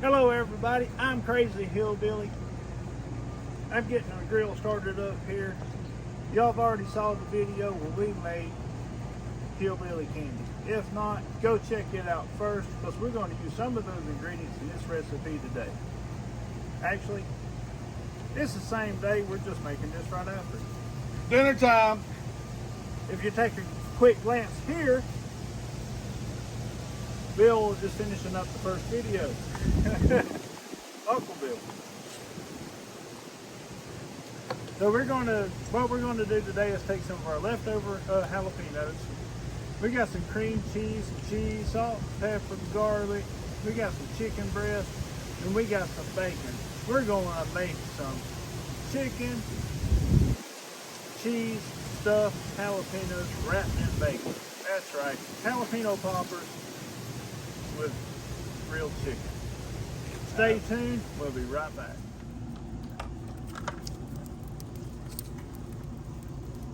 Hello everybody, I'm Crazy Hillbilly. I'm getting our grill started up here. Y'all have already saw the video where we made hillbilly candy. If not, go check it out first because we're going to use some of those ingredients in this recipe today. Actually, it's the same day, we're just making this right after. Dinner time. If you take a quick glance here, Bill was just finishing up the first video. Uncle Bill. So what we're going to do today is take some of our leftover jalapenos. We got some cream cheese, salt, pepper, garlic. We got some chicken breast, and we got some bacon. We're going to make some chicken, cheese, stuffed jalapenos wrapped in bacon. That's right, jalapeno poppers with grilled chicken. Stay tuned, we'll be right back.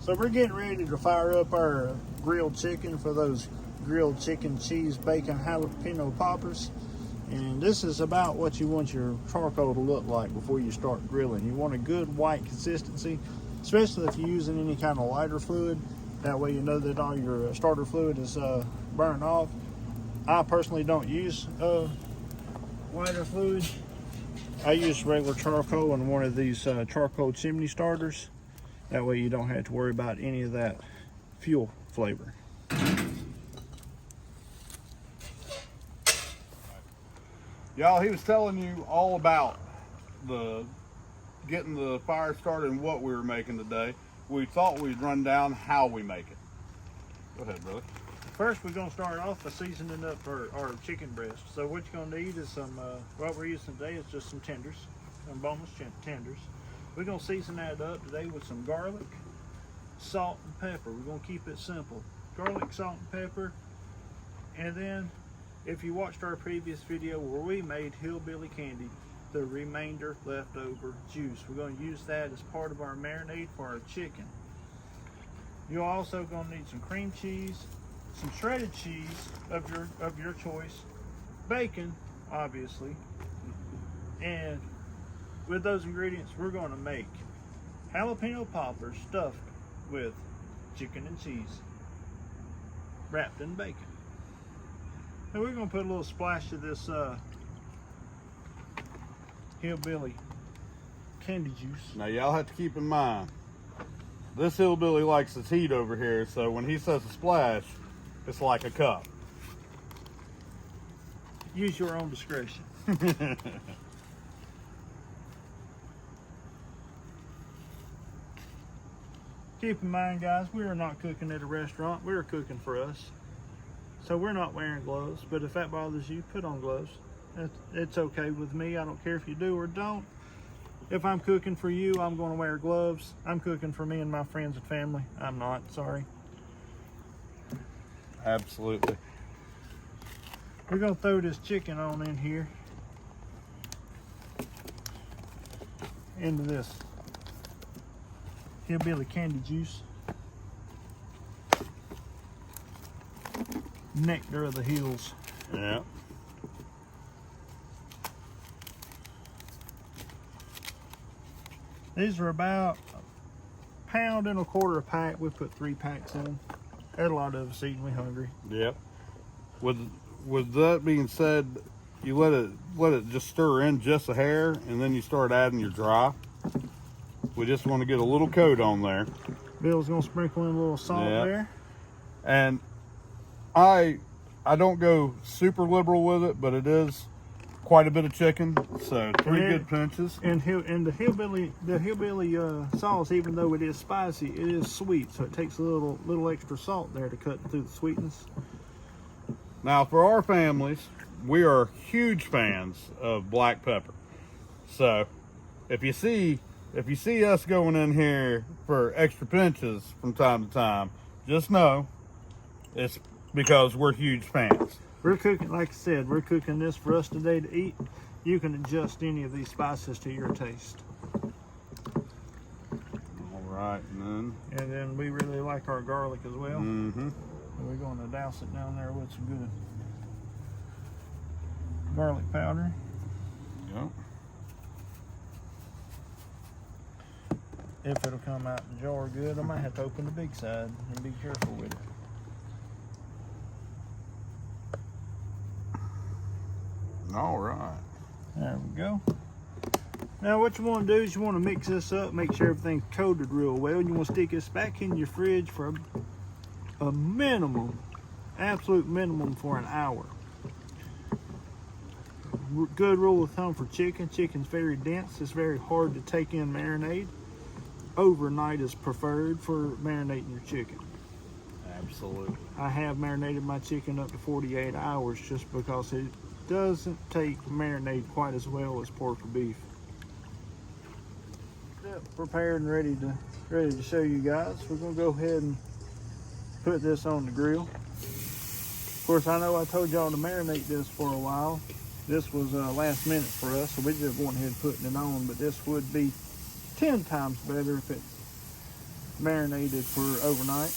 So we're getting ready to fire up our grilled chicken for those grilled chicken, cheese, bacon, jalapeno poppers. And this is about what you want your charcoal to look like before you start grilling. You want a good white consistency, especially if you're using any kind of lighter fluid. That way you know that all your starter fluid is burned off. I personally don't use lighter fluid. I use regular charcoal in one of these charcoal chimney starters. That way you don't have to worry about any of that fuel flavor. Y'all, he was telling you all about getting the fire started and what we were making today. We thought we'd run down how we make it. Go ahead, brother. First, we're going to start off by seasoning up our chicken breast. So what you're going to need is some, what we're using today is just some tenders, some boneless tenders. We're going to season that up today with some garlic, salt, and pepper. We're going to keep it simple. Garlic, salt, and pepper. And then, if you watched our previous video where we made hillbilly candy, the remainder leftover juice, we're going to use that as part of our marinade for our chicken. You're also going to need some cream cheese, some shredded cheese of your choice, bacon, obviously, and with those ingredients, we're going to make jalapeno poppers stuffed with chicken and cheese, wrapped in bacon. And we're going to put a little splash of this hillbilly candy juice. Now, y'all have to keep in mind, this hillbilly likes his heat over here, so when he says a splash, it's like a cup. Use your own discretion. Keep in mind, guys, we are not cooking at a restaurant. We are cooking for us. So we're not wearing gloves, but if that bothers you, put on gloves. It's okay with me. I don't care if you do or don't. If I'm cooking for you, I'm going to wear gloves. I'm cooking for me and my friends and family. I'm not, sorry. Absolutely. We're going to throw this chicken on in here. Into this hillbilly candy juice. Nectar of the hills. Yeah. These are about a pound and a quarter a pack. We put 3 packs in them. Had a lot of us eating. We hungry. Yep. With that being said, you let it just stir in just a hair, and then you start adding your dry. We just want to get a little coat on there. Bill's gonna sprinkle in a little salt there. And I don't go super liberal with it, but it is quite a bit of chicken, so 3 good pinches. And the hillbilly sauce, even though it is spicy, it is sweet, so it takes a little extra salt there to cut through the sweetness. Now, for our families, we are huge fans of black pepper. So, if you see us going in here for extra pinches from time to time, just know it's because we're huge fans. We're cooking, like I said, we're cooking this for us today to eat. You can adjust any of these spices to your taste. All right, and then we really like our garlic as well. Mm-hmm. And we're going to douse it down there with some good garlic powder. Yep. If it'll come out the jar good, I might have to open the big side and be careful with it. All right. There we go. Now what you want to do is you want to mix this up, make sure everything's coated real well. You want to stick this back in your fridge for a minimum, absolute minimum for an hour. Good rule of thumb for chicken. Chicken's very dense. It's very hard to take in marinade. Overnight is preferred for marinating your chicken. Absolutely. I have marinated my chicken up to 48 hours just because it doesn't take marinade quite as well as pork or beef. Prepared and ready to show you guys. We're gonna go ahead and put this on the grill. Of course, I know I told y'all to marinate this for a while. This was last minute for us, so we just went ahead and putting it on, but this would be 10 times better if it's marinated for overnight.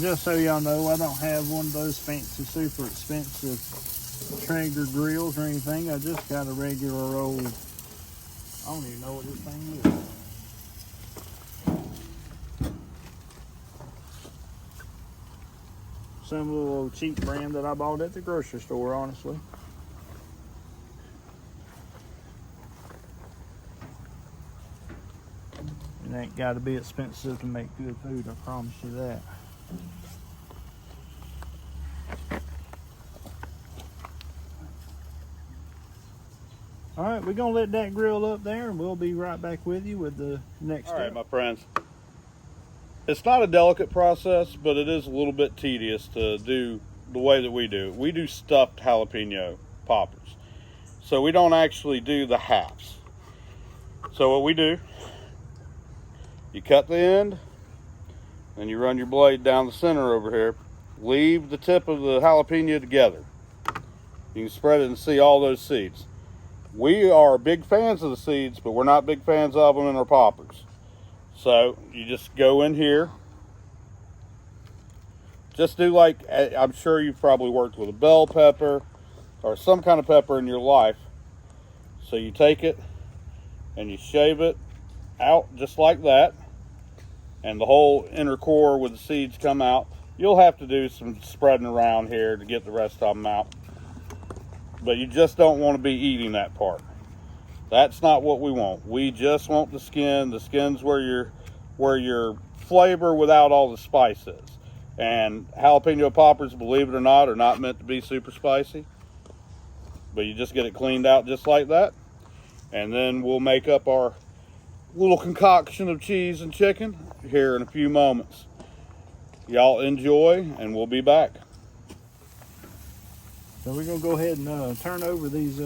Just so y'all know, I don't have one of those fancy, super expensive Traeger grills or anything. I just got a regular old, I don't even know what this thing is. Some little old cheap brand that I bought at the grocery store, honestly. It ain't got to be expensive to make good food, I promise you that. All right, we're gonna let that grill up there and we'll be right back with you with the next step. All right, my friends. It's not a delicate process, but it is a little bit tedious to do the way that we do. We do stuffed jalapeno poppers. So we don't actually do the halves. So what we do, you cut the end, and you run your blade down the center over here. Leave the tip of the jalapeno together. You can spread it and see all those seeds. We are big fans of the seeds, but we're not big fans of them in our poppers. So you just go in here. Just do like, I'm sure you've probably worked with a bell pepper or some kind of pepper in your life. So you take it and you shave it out just like that. And the whole inner core with the seeds come out. You'll have to do some spreading around here to get the rest of them out. But you just don't want to be eating that part. That's not what we want. We just want the skin. The skin's where your flavor without all the spice is. And jalapeno poppers, believe it or not, are not meant to be super spicy. But you just get it cleaned out just like that. And then we'll make up our little concoction of cheese and chicken here in a few moments. Y'all enjoy, and we'll be back. So we're gonna go ahead and turn over these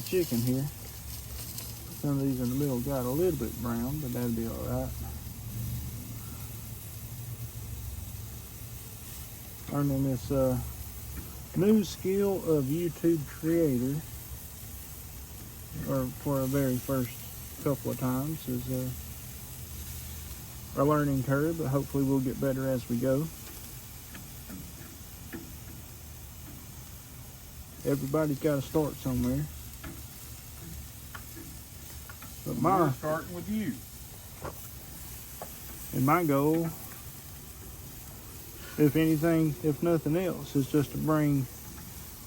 chicken here. Some of these in the middle got a little bit brown, but that'll be all right. Learning this new skill of YouTube creator, or for the very first couple of times, is a learning curve, but hopefully we'll get better as we go. Everybody's got to start somewhere. But We're starting with you. And my goal, if anything, if nothing else, is just to bring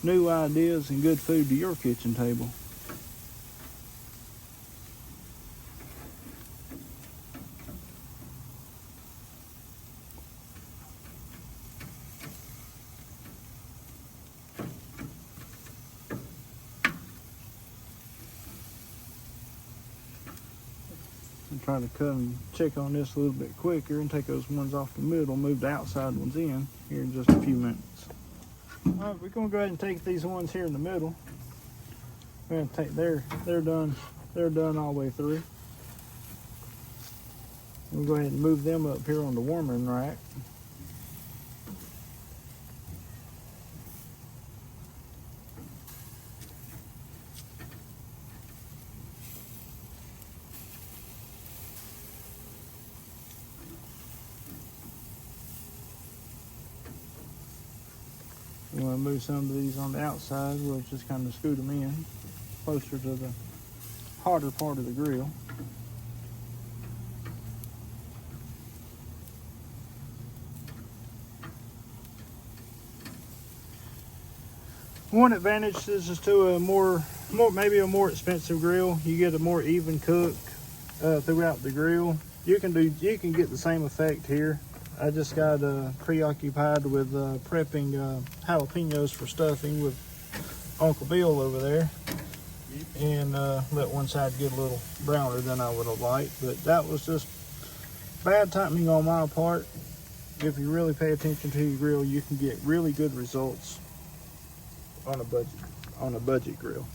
new ideas and good food to your kitchen table. try to cut and check on this a little bit quicker and take those ones off the middle, move the outside ones in here in just a few minutes. All right, we're gonna go ahead and take these ones here in the middle. We're gonna take they're done all the way through. We'll go ahead and move them up here on the warming rack. We want to move some of these on the outside. We'll just kind of scoot them in closer to the hotter part of the grill. One advantage is to a maybe a more expensive grill. You get a more even cook throughout the grill. You can get the same effect here. I just got preoccupied with prepping jalapenos for stuffing with Uncle Bill over there, and let one side get a little browner than I would have liked. But that was just bad timing on my part. If you really pay attention to your grill, you can get really good results on a budget grill.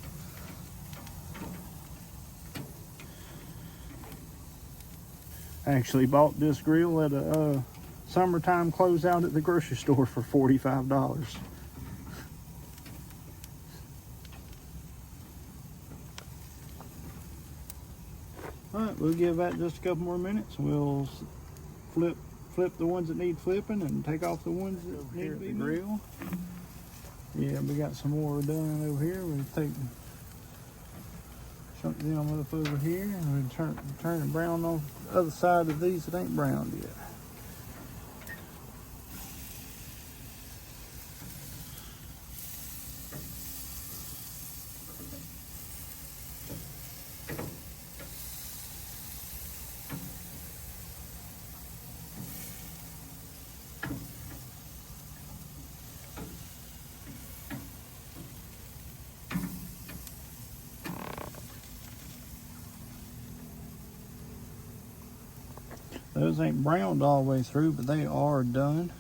I actually bought this grill at a summertime closeout at the grocery store for $45. All right, we'll give that just a couple more minutes. We'll flip the ones that need flipping and take off the ones that need to be grilled. Yeah, we got some more done over here. We'll take chunk them up over here and we'll turn it brown on the other side of these that ain't browned yet. Those ain't browned all the way through, but they are done.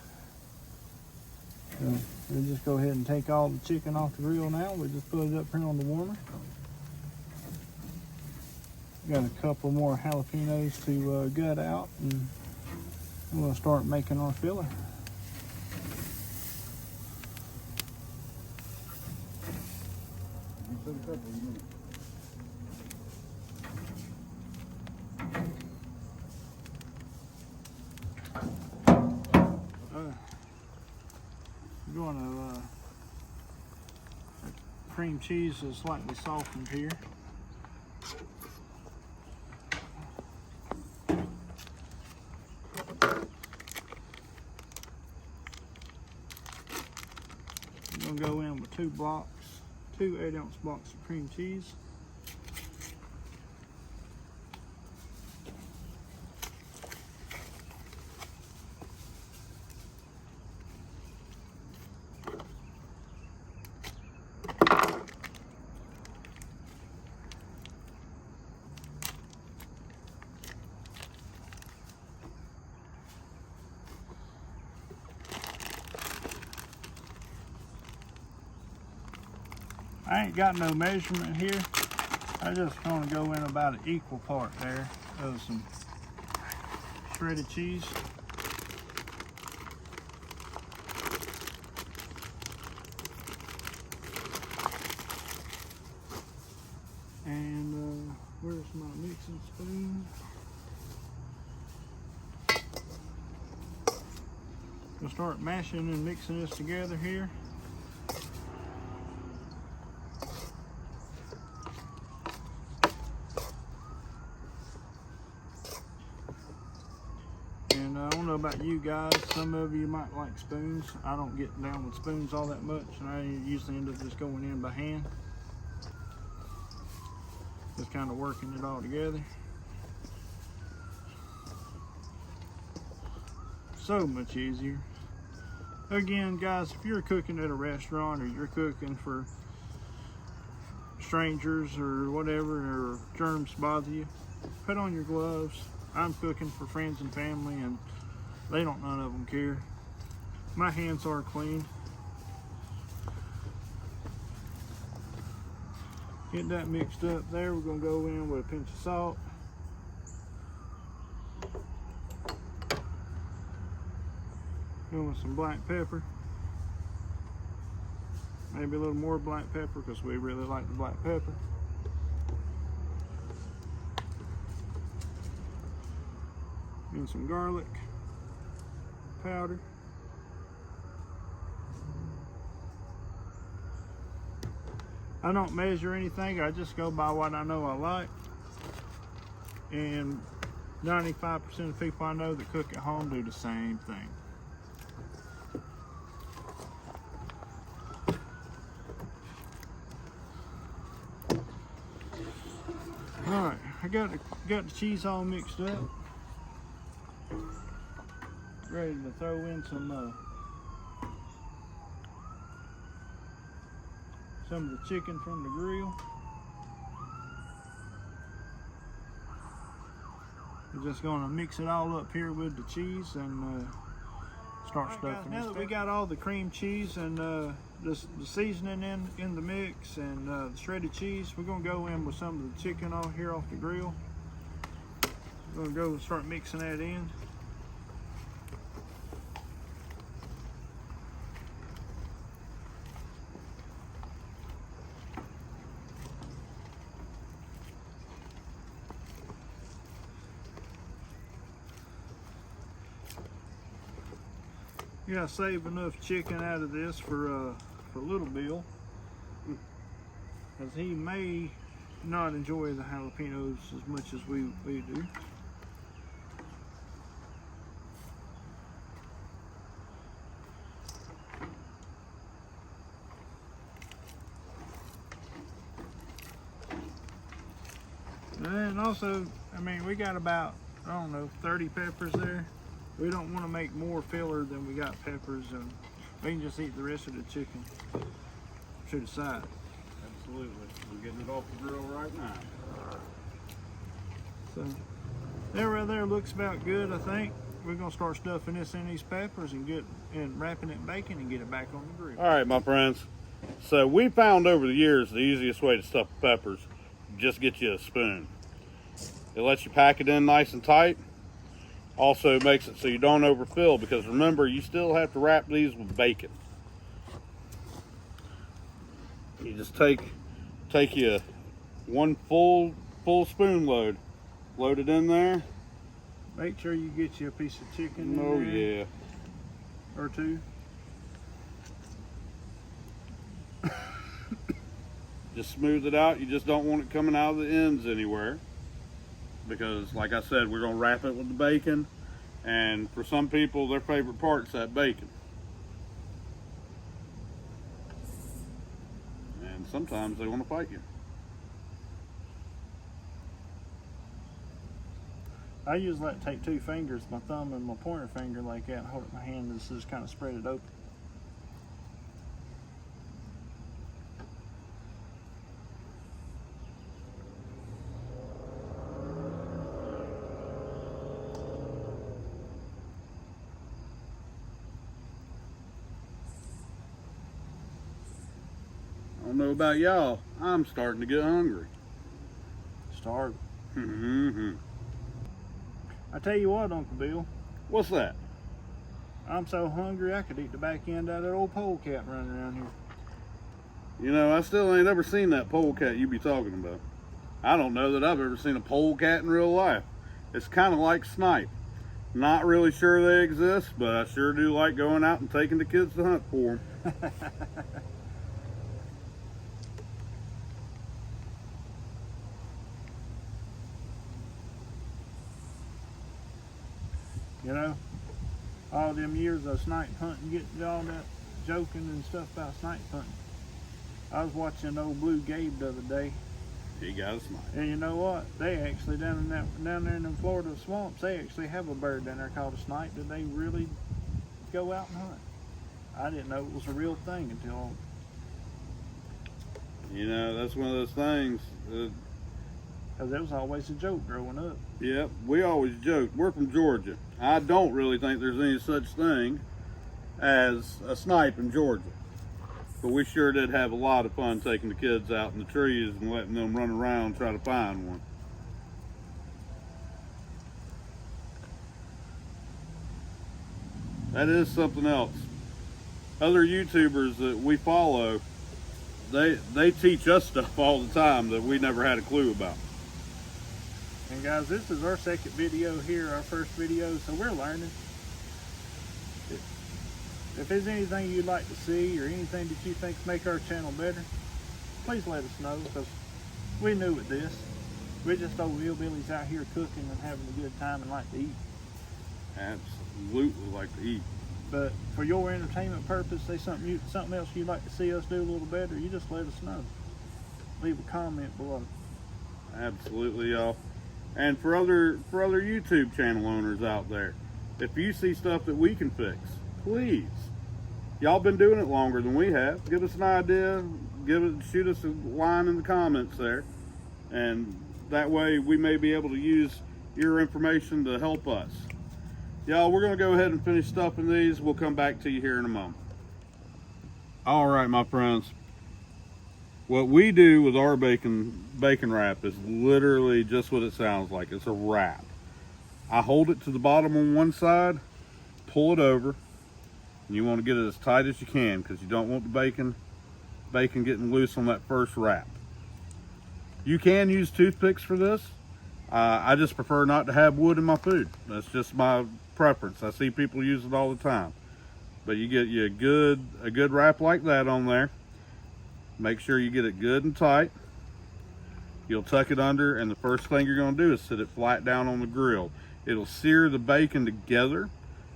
So we'll just go ahead and take all the chicken off the grill now. We'll just put it up here on the warmer. Got a couple more jalapenos to gut out, and we'll start making our filler. Going to cream cheese is slightly softened here. I'm going to go in with two 8-ounce blocks of cream cheese. I ain't got no measurement here. I just gonna go in about an equal part there of some shredded cheese. And where's my mixing spoon? We'll start mashing and mixing this together here. I don't know about you guys, some of you might like spoons. I don't get down with spoons all that much, and I usually end up just going in by hand. Just kind of working it all together. So much easier. Again, guys, if you're cooking at a restaurant or you're cooking for strangers or whatever, or germs bother you, put on your gloves. I'm cooking for friends and family, and none of them care. My hands are clean. Get that mixed up there. We're gonna go in with a pinch of salt. Going with some black pepper. Maybe a little more black pepper because we really like the black pepper. And some garlic powder. I don't measure anything, I just go by what I know I like. And 95% of people I know that cook at home do the same thing. Alright, I got the cheese all mixed up. Ready to throw in some of the chicken from the grill. We're just going to mix it all up here with the cheese and start stuffing this. Now that we got all the cream cheese and the seasoning in the mix and the shredded cheese, we're going to go in with some of the chicken off the grill. We're going to go and start mixing that in. You gotta save enough chicken out of this for little Bill, as he may not enjoy the jalapenos as much as we do. And also, I mean, we got about, I don't know, 30 peppers there. We don't want to make more filler than we got peppers, and we can just eat the rest of the chicken to the side. Absolutely. We're getting it off the grill right now. So that right there looks about good, I think. We're gonna start stuffing this in these peppers and wrapping it in bacon and get it back on the grill. All right, my friends. So we found over the years the easiest way to stuff peppers, just get you a spoon. It lets you pack it in nice and tight. Also makes it so you don't overfill, because remember, you still have to wrap these with bacon. You just take you one full spoon load, load it in there. Make sure you get you a piece of chicken. Oh in there, yeah. or two. Just smooth it out. You just don't want it coming out of the ends anywhere, because like I said, we're gonna wrap it with the bacon, and for some people their favorite part's that bacon, and sometimes they want to fight you. I usually like to take two fingers, my thumb and my pointer finger like that, and hold it in my hand and just kind of spread it open. I don't know about y'all, I'm starting to get hungry. Starving. Mm-hmm. I tell you what, Uncle Bill, What's that? I'm so hungry I could eat the back end of that old polecat running around here. You know, I still ain't ever seen that polecat you be talking about. I don't know that I've ever seen a polecat in real life. It's kind of like snipe. Not really sure they exist, but I sure do like going out and taking the kids to hunt for them. You know, all them years of snipe hunting, getting all that joking and stuff about snipe hunting. I was watching old Blue Gabe the other day, He got a snipe. and you know what? They actually down there in them Florida swamps, they actually have a bird down there called a snipe that they really go out and hunt. I didn't know it was a real thing until. You know, that's one of those things. Because it was always a joke growing up. Yep, we always joke. We're from Georgia. I don't really think there's any such thing as a snipe in Georgia. But we sure did have a lot of fun taking the kids out in the trees and letting them run around and try to find one. That is something else. Other YouTubers that we follow, they teach us stuff all the time that we never had a clue about. And guys, this is our second video here, our first video, so we're learning. If there's anything you'd like to see or anything that you think make our channel better, please let us know, because we new at this. We're just old hillbillies out here cooking and having a good time and like to eat. Absolutely like to eat. But for your entertainment purpose, say something else you'd like to see us do a little better, you just let us know. Leave a comment below. Absolutely, y'all. And for other YouTube channel owners out there, if you see stuff that we can fix, please. Y'all been doing it longer than we have. Give us an idea. Shoot us a line in the comments there, and that way we may be able to use your information to help us. Y'all, we're gonna go ahead and finish stuffing these. We'll come back to you here in a moment. All right, my friends. What we do with our bacon wrap is literally just what it sounds like. It's a wrap. I hold it to the bottom on one side, pull it over, and you want to get it as tight as you can because you don't want the bacon getting loose on that first wrap. You can use toothpicks for this. I just prefer not to have wood in my food. That's just my preference. I see people use it all the time. But you get you a good wrap like that on there. Make sure you get it good and tight. You'll tuck it under, and the first thing you're going to do is sit it flat down on the grill. It'll sear the bacon together,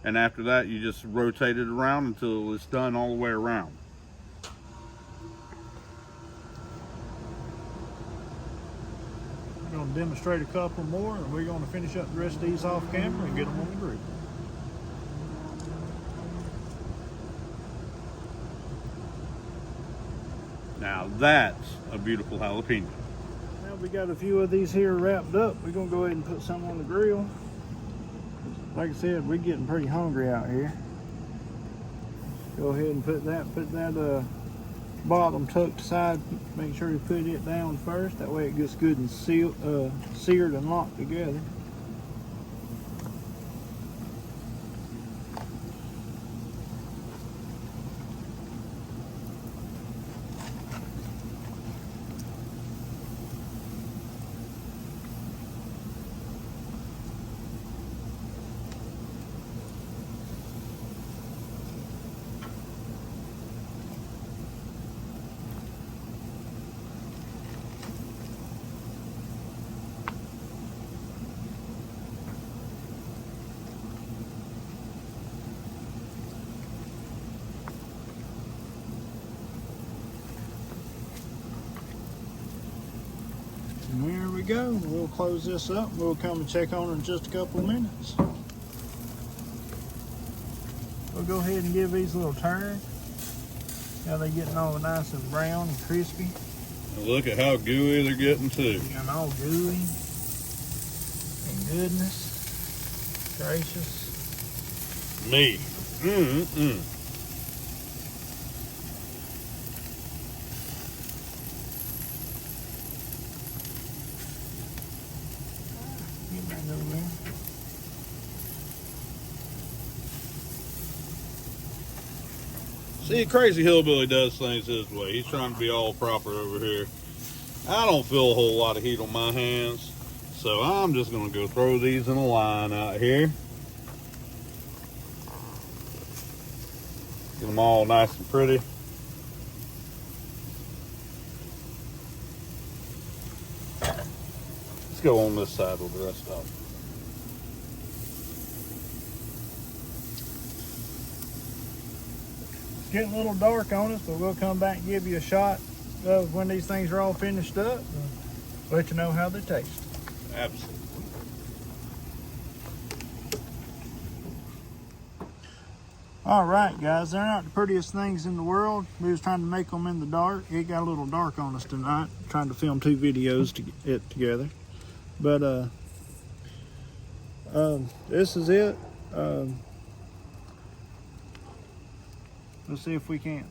and after that you just rotate it around until it's done all the way around. We're going to demonstrate a couple more, and we're going to finish up the rest of these off camera and get them on the grill. Now that's a beautiful jalapeno. Now we got a few of these here wrapped up. We're going to go ahead and put some on the grill. Like I said, we're getting pretty hungry out here. Go ahead and put that bottom tucked aside. Make sure you put it down first. That way it gets good and seared and locked together. And there we go. We'll close this up. We'll come and check on it in just a couple of minutes. We'll go ahead and give these a little turn. Now they're getting all nice and brown and crispy. Look at how gooey they're getting too. And all gooey. And goodness gracious. Me. Get back over there. See, Crazy Hillbilly does things his way. He's trying to be all proper over here. I don't feel a whole lot of heat on my hands, so I'm just going to go throw these in a line out here. Get them all nice and pretty. Let's go on this side with the rest of them. It's getting a little dark on us, but we'll come back and give you a shot of when these things are all finished up and let you know how they taste. Absolutely. All right, guys, they're not the prettiest things in the world. We was trying to make them in the dark. It got a little dark on us tonight, trying to film two videos to get it together. But this is it. Let's see if we can't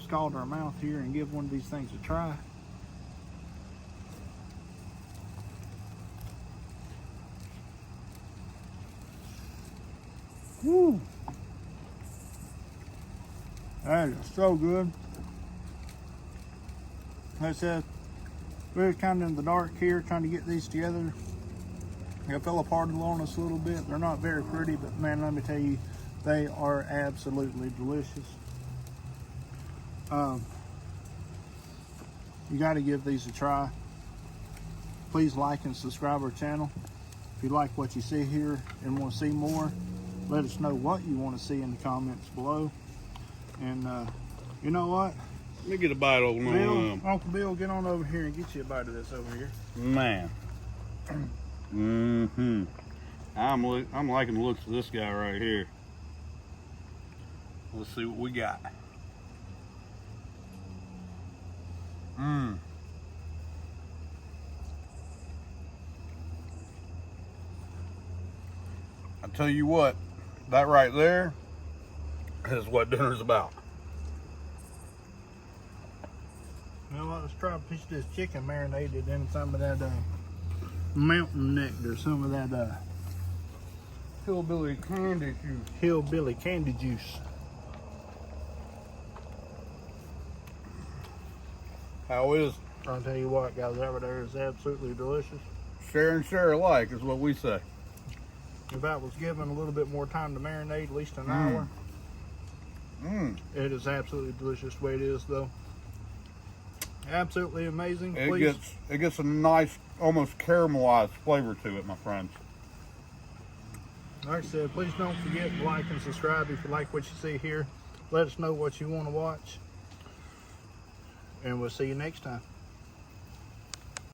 scald our mouth here and give one of these things a try. Woo! That is so good. Like I said, we're kind of in the dark here trying to get these together. They fell apart on us a little bit. They're not very pretty, but man, let me tell you, they are absolutely delicious. You got to give these a try. Please like and subscribe our channel. If you like what you see here and want to see more, let us know what you want to see in the comments below. And you know what? Let me get a bite of them. Uncle Bill, get on over here and get you a bite of this over here. Man. I'm liking the looks of this guy right here. Let's see what we got. I tell you what, that right there is what dinner's about. You know what, let's try a piece of this chicken marinated in some of that mountain nectar, some of that Hillbilly candy juice. hillbilly candy juice. How is it? I'll tell you what, guys, that right there is absolutely delicious. Share and share alike is what we say. If that was given a little bit more time to marinate, at least an hour, it is absolutely delicious the way it is, though. Absolutely amazing. It gets a nice, almost caramelized flavor to it, my friends. Like I said, please don't forget to like and subscribe if you like what you see here. Let us know what you want to watch. And we'll see you next time.